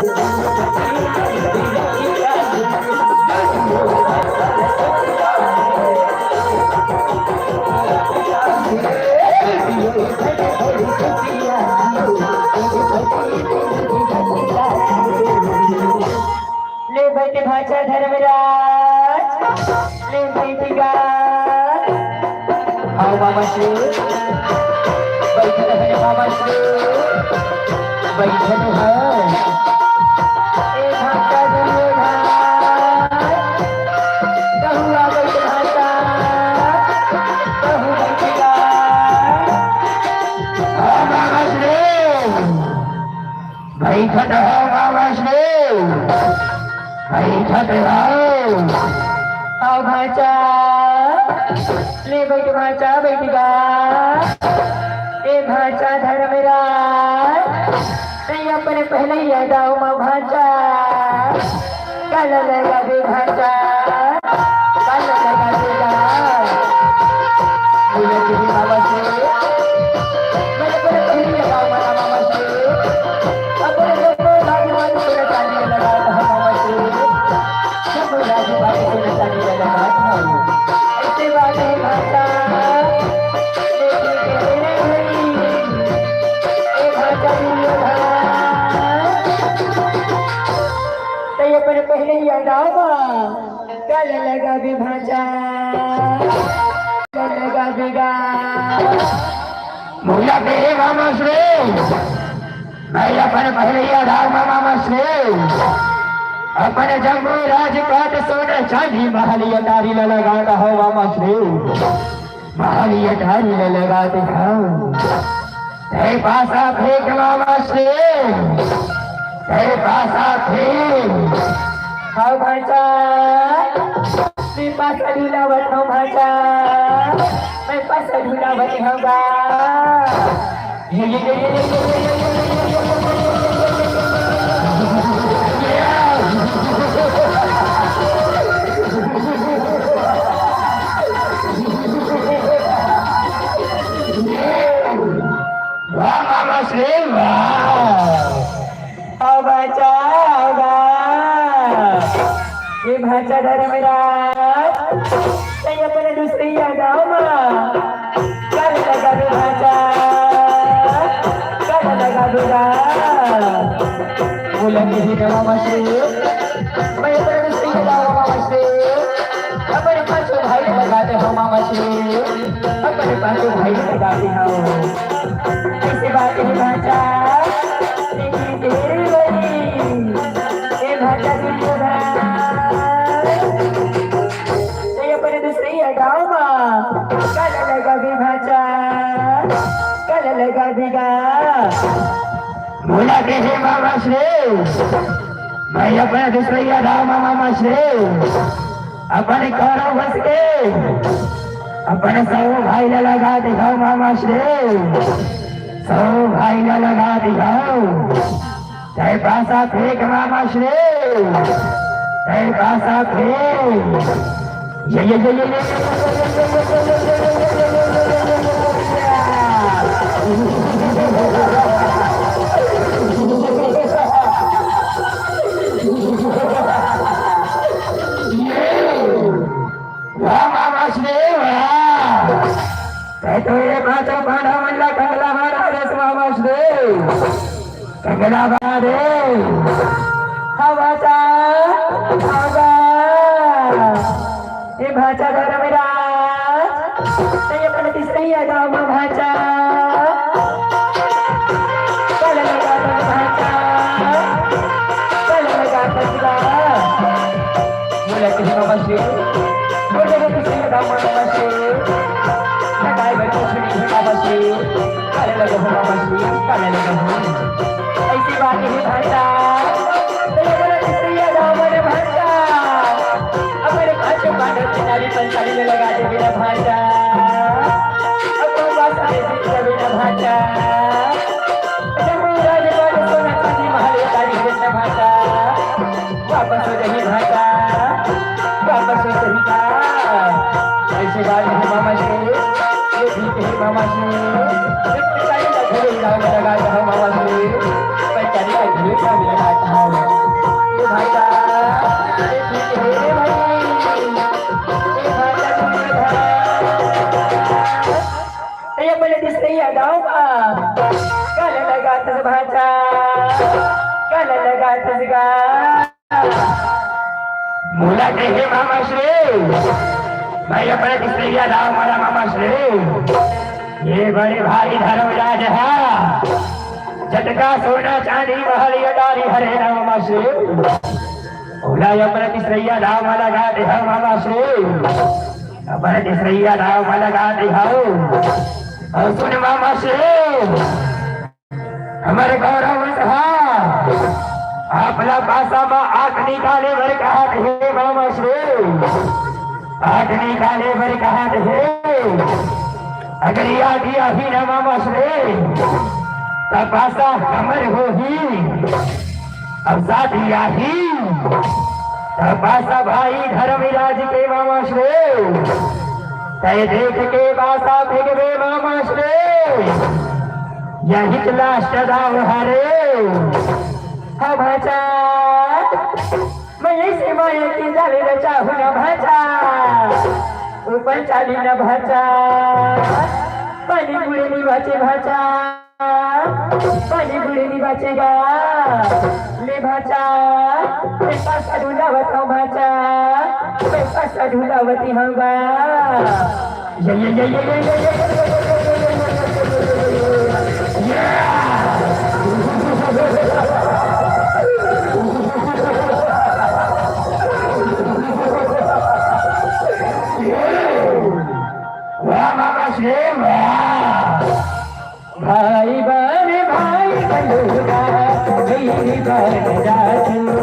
ले बैठे भाषा धर्मराज ले बैठेगा आओ मामा श्री बैठे है मामा श्री बैठे है ए भाषा धर्मराज कहुआ बैठे भाषा कहू बैठेगा आओ मामा श्री बैठे है मामा श्री आओ भाचा ले बैठ भाचा बैठेगा ए भाचा धर्मराज नहीं अपने पहले ही याद आओ माँ भाचा कल लगा दे भाचा कल लगा देगा मामा से मैंने पहले पहले लगाओ माना मामा से अपने लोगों भाग्यवान को चांदी लगा मामा से सब राजी बात को चांदी लगा ऐसे बात है भाषा अपने पहले ही यादावा कल लगा भी भाजा कल लगा देगा मुला तेरे मामा श्री मैं अपने पहले ही यादावा मामा श्री अपने जम्मू राजपाट सोने चांदी महली अटारी लगाता हो मामा श्री महली अटारी लगाते हो तेरे पास आप एक मामा श्री तेरे पास आते हाँ भाचा मैं पास अधूला बैठा भाचा मैं पास अधूला बैठूंगा वाह मामा श्री वाह भाचा ये भाचा धर्मराज नहीं अपने दूसरी यादाओं में कल लगा दे भाचा कल लगा दूंगा बोला किसी ने मामा श्री मैं अपने दूसरी यादाओं मामा श्री अपने पांचों भाई लगाते हो मामा श्री अपने पांचों भाई लगाते हो ऐसी बात है भाचा बोला कैसे मामा श्री मैं अपने दूसरे यादाव मामा श्री अपने करो बस के अपने सौ भाई लगा दिखाओ मामा श्री सौ भाई लगा दिखाओ तेरे पास फेंक मामा श्री तेरे पास फेंक ये मामा श्री तो ये बात बड़ा मल्ला कंगला मारा रस मामा श्री कंगला बारे हवाचा हवा ये भाचा धर्मराज नहीं अपने तीसरे ही आगा माँ भाचा कल लगा भाचा कल लगा बचला बोला किसी मामा श्री बोले किसी आगा मामा श्री लगाए बैठो श्री मामा श्री कल लगा मामा श्री कल लगा ऐसी बात है भाचा नहीं बोला किसी आगा मामा भाचा अपने भाचा बांधो किनारी पंचाली में लगा दे मेरा भाचा अपने बात से जीत मेरा भाचा जम्मू राजपाट सोना चांदी महल तारीख देता भाचा वापस हो जाइए भाचा वापस हो जाइएगा ऐसे बात है मामा श्री ये ठीक है मामा श्री इतने सारी का घरे लगा रहा हूँ मामा श्री पंचाली का घरे का भी लगाता हूँ चाललं गातच गा मुलाचे हे मामाश्री भाई अपने किसलिया दाव मला मामाश्री ये बड़े भाई धर्मराज है जटका सोना चांदी महल अटारी हरे ना मामाश्री ओला अपने किसलिया दाव मला गाते हो मामाश्री अपने किसलिया दाव मला गाते हो और सुन मामाश्री हमारे गौरव सहा आपला पासा में आंख निकाले भर कहा हे मामाश्री आंख निकाले भर कहा हे अगर या दिया ही न मामाश्री तब पासा हमर हो ही अब साथिया ही तब पासा भाई धर्मराज के मामाश्री तय देख के बासा फेंकवे मामाश्री यही लास्ट दाव हरे हा भाचा मैं से मायती झाले न चाहू न भाचा उपन चाली न भाचा पाणी पुढे निभाचे भाचा पाणी पुढे निभाचे गा ले भाचा ते पासा ढुलावत हो भाचा ते पासा ढुलावती हो गा भाई बने भाई बलूगा मेरी बन जाती